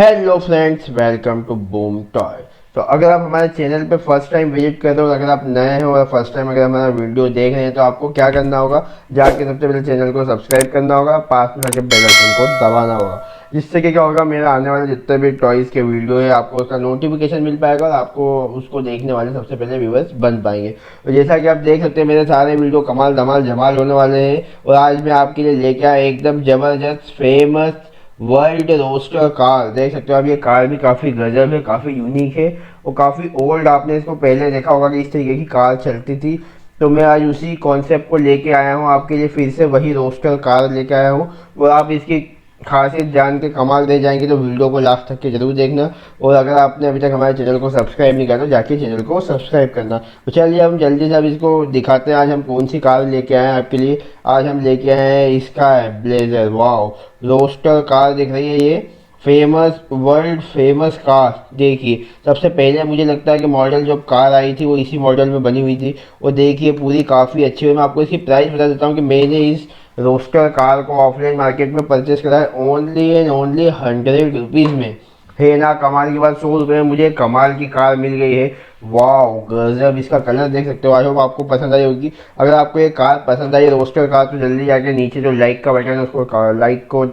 Hello friends, welcome to Boom Toy. तो अगर आप हमारे चैनल पे फर्स्ट टाइम विजिट कर रहे हो, अगर आप नए हो और फर्स्ट टाइम अगर हमारा वीडियो देख रहे हैं तो आपको क्या करना होगा, जाके सबसे पहले चैनल को सब्सक्राइब करना होगा, पास में जाके बेल आइकन को दबाना होगा। जिससे कि क्या होगा, मेरा आने वाले जितने भी टॉयज़ के वीडियो है आपको उसका नोटिफिकेशन मिल पाएगा और आपको उसको देखने वाले सबसे पहले व्यूवर्स बन पाएंगे। तो जैसा कि आप देख सकते हैं, मेरे सारे वीडियो कमाल धमाल जमाल होने वाले हैं और आज मैं आपके लिए लेके आया एकदम ज़बरदस्त फेमस वर्ल्ड रोस्टर कार। देख सकते हो आप, ये कार भी काफ़ी गजब है, काफ़ी यूनिक है और काफ़ी ओल्ड। आपने इसको पहले देखा होगा कि इस तरीके की कार चलती थी। तो मैं आज उसी कॉन्सेप्ट को लेके आया हूँ आपके लिए, फिर से वही रोस्टर कार लेके आया हूँ और आप इसकी खासियत जान के कमाल दे जाएंगे। तो वीडियो को लास्ट तक के जरूर देखना और अगर आपने अभी तक हमारे चैनल को सब्सक्राइब नहीं किया तो जाके चैनल को सब्सक्राइब करना। तो चलिए हम जल्दी से अब इसको दिखाते हैं आज हम कौन सी कार लेके आए हैं आपके लिए। आज हम लेके आए हैं इसका ब्लेजर। वाओ, रोस्टर कार दिख रही है ये, फेमस वर्ल्ड फेमस कार। देखिए, सबसे पहले मुझे लगता है कि मॉडल जो कार आई थी वो इसी मॉडल में बनी हुई थी और देखिए पूरी काफ़ी अच्छी है। मैं आपको इसकी प्राइस बता देता हूँ कि मैंने इस रोस्टर कार को ऑफलाइन मार्केट में परचेस करा है ओनली एंड ओनली 100 रुपीज़ में। है ना कमाल की बात, 100 रुपये में मुझे कमाल की कार मिल गई है। वाह गजब, इसका कलर देख सकते हो। आई होप आपको पसंद आई होगी। अगर आपको ये कार पसंद आई रोस्टर कार तो जल्दी जाके नीचे जो लाइक का बटन है उसको लाइक को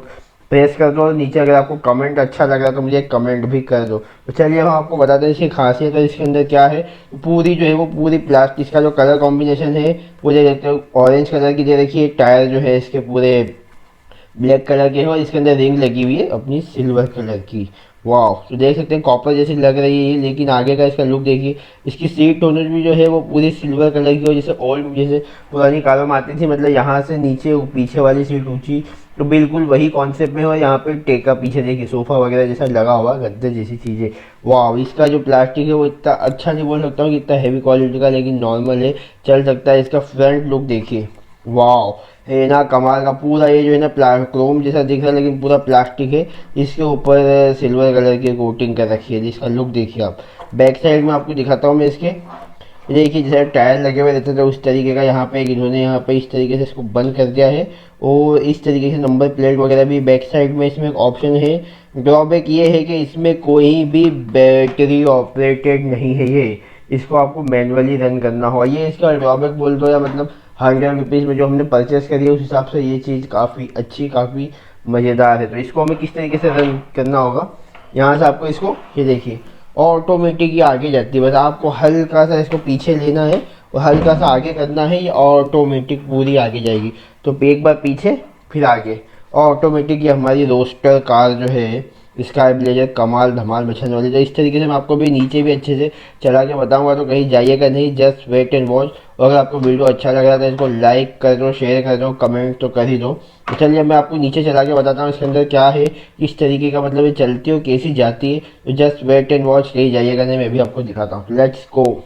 प्रेस कर दो और नीचे अगर आपको कमेंट अच्छा लग रहा है तो मुझे एक कमेंट भी कर दो। तो चलिए हम आपको बताते हैं इसकी खासियत है, इसके अंदर क्या है। पूरी जो है वो पूरी प्लास्टिक, इसका जो कलर कॉम्बिनेशन है वो देख सकते हो, ऑरेंज कलर की दे रखी है। टायर जो है इसके पूरे ब्लैक कलर के है और इसके अंदर रिंग लगी हुई है अपनी सिल्वर कलर की। वाह, तो देख सकते हैं कॉपर जैसी लग रही है, लेकिन आगे का इसका लुक देखिए। इसकी सीट टोनर भी जो है वो पूरी सिल्वर कलर की हो, जैसे ओल्ड जैसे पुरानी कारों में आती थी, मतलब यहाँ से नीचे पीछे वाली सीट ऊंची, तो बिल्कुल वही कॉन्सेप्ट में हो। यहाँ पे टेका पीछे देखिए सोफा वगैरह जैसा लगा हुआ, गद्दे जैसी चीज़ें। वाह, इसका जो प्लास्टिक है वो इतना अच्छा नहीं बोल सकता हूँ कि इतना हैवी क्वालिटी का, लेकिन नॉर्मल है, चल सकता है। इसका फ्रंट लुक देखिए, वाह है ना कमाल का। पूरा ये जो है ना क्रोम जैसा दिख रहा है लेकिन पूरा प्लास्टिक है। इसके ऊपर सिल्वर कलर की कोटिंग कर रखी है। जिसका लुक देखिए आप। बैक साइड में आपको दिखाता हूँ मैं इसके। देखिए जैसे टायर लगे हुए रहते थे उस तरीके का यहाँ पे इन्होंने यहाँ पे इस तरीके से इसको बंद कर दिया है और इस तरीके से नंबर प्लेट वगैरह भी बैक साइड में इसमें एक ऑप्शन है। ड्रॉबैक ये है कि इसमें कोई भी बैटरी ऑपरेटेड नहीं है, ये इसको आपको मैनुअली रन करना होगा। ये इसका ड्रॉबैक बोल दो या मतलब 100 रुपीज़ में जो हमने परचेस करी है उस हिसाब से ये चीज़ काफ़ी अच्छी, काफ़ी मज़ेदार है। तो इसको हमें किस तरीके से रन करना होगा, यहाँ से आपको इसको, ये देखिए ऑटोमेटिक ये आगे जाती है। बस आपको हल्का सा इसको पीछे लेना है और हल्का सा आगे करना है, ये ऑटोमेटिक पूरी आगे जाएगी। तो एक बार पीछे फिर आगे, ऑटोमेटिक ये हमारी रोस्टर कार जो है स्काई ब्लेजर कमाल धमाल मचाने वाली। तो इस तरीके से मैं आपको भी नीचे भी अच्छे से चला के बताऊंगा, तो कहीं जाइएगा नहीं, जस्ट वेट एंड वॉच। और अगर आपको वीडियो अच्छा लग रहा है तो इसको लाइक कर दो, शेयर कर दो, कमेंट तो कर ही दो। तो चलिए मैं आपको नीचे चला के बताता हूँ इसके अंदर क्या है, किस तरीके का मतलब ये चलती है, कैसी जाती है। तो जस्ट वेट एंड वॉच, कहीं जाइएगा नहीं, मैं भी आपको दिखाता हूँ। Let's go.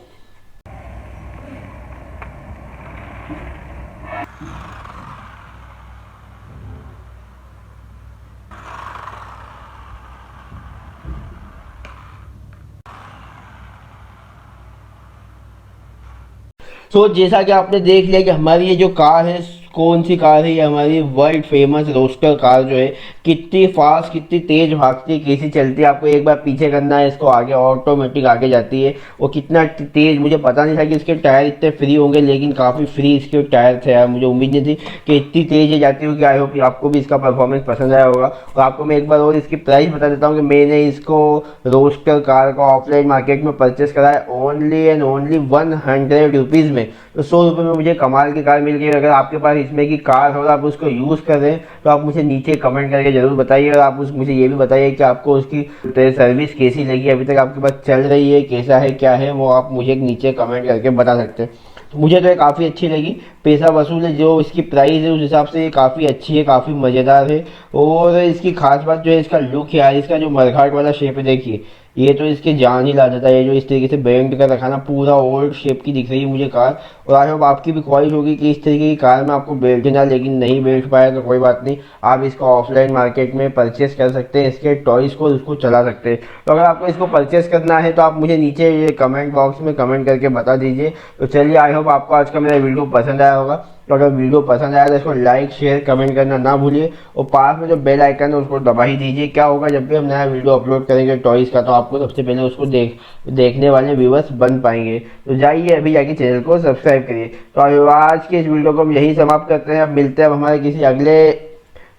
तो जैसा कि आपने देख लिया कि हमारी ये जो कार है, कौन सी कार है, ये हमारी वर्ल्ड फेमस रोस्टर कार जो है कितनी फास्ट, कितनी तेज भागती है, कैसी चलती है। आपको एक बार पीछे करना है इसको, आगे ऑटोमेटिक आगे जाती है। और कितना तेज, मुझे पता नहीं था कि इसके टायर इतने फ्री होंगे, लेकिन काफ़ी फ्री इसके टायर थे यार। मुझे उम्मीद नहीं थी कि इतनी तेज ये जाती होगी। आई होप आपको भी इसका परफॉर्मेंस पसंद आया होगा। और आपको मैं एक बार और इसकी प्राइस बता देता हूँ कि मैंने इसको रोस्टर कार को ऑफलाइन मार्केट में परचेस करा है ओनली एंड ओनली 100 रुपीज़ में। तो 100 रुपये में मुझे कमाल की कार मिल गई। अगर आपके पास इसमें की कार हो, आप उसको यूज़ कर रहे हैं तो आप मुझे नीचे कमेंट करके ज़रूर बताइए। और आप मुझे ये भी बताइए कि आपको उसकी सर्विस कैसी लगी, अभी तक आपके पास चल रही है, कैसा है क्या है, वो आप मुझे नीचे कमेंट करके बता सकते हैं। तो मुझे तो ये काफ़ी अच्छी लगी, पैसा वसूल है। जो इसकी प्राइस है उस हिसाब से ये काफ़ी अच्छी है, काफ़ी मज़ेदार है। और इसकी खास बात जो है इसका लुक है यार, इसका जो मरघाट वाला शेप है देखिए, ये तो इसके जान ही ला देता है। ये जो इस तरीके से बेंड कर रखा ना, पूरा ओल्ड शेप की दिख रही है मुझे कार। और आई होप आपकी भी ख्वाहिश होगी कि इस तरीके की कार में आपको बैठना, लेकिन नहीं बैठ पाया तो कोई बात नहीं, आप इसको ऑफलाइन मार्केट में परचेस कर सकते हैं, इसके टॉयज़ को उसको चला सकते हैं। तो अगर आपको इसको परचेस करना है तो आप मुझे नीचे ये कमेंट बॉक्स में कमेंट करके बता दीजिए। तो चलिए, आई होप आपको आज का मेरा वीडियो पसंद आया होगा। तो अगर वीडियो पसंद आया तो इसको लाइक शेयर कमेंट करना ना भूलिए, और पास में जो बेल आइकन है उसको दबा ही दीजिए। क्या होगा, जब भी हम नया वीडियो अपलोड करेंगे टॉयज़ का, तो आपको सबसे पहले उसको देखने वाले व्यूवर्स बन पाएंगे। तो जाइए अभी जाके चैनल को सब्सक्राइब करिए। तो आज के इस वीडियो को हम यही समाप्त करते हैं। अब मिलते हैं हमारे किसी अगले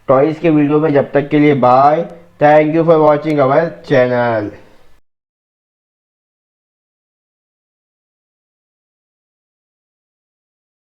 टॉयज़ के वीडियो में। जब तक के लिए bye. Thank you for watching our channel.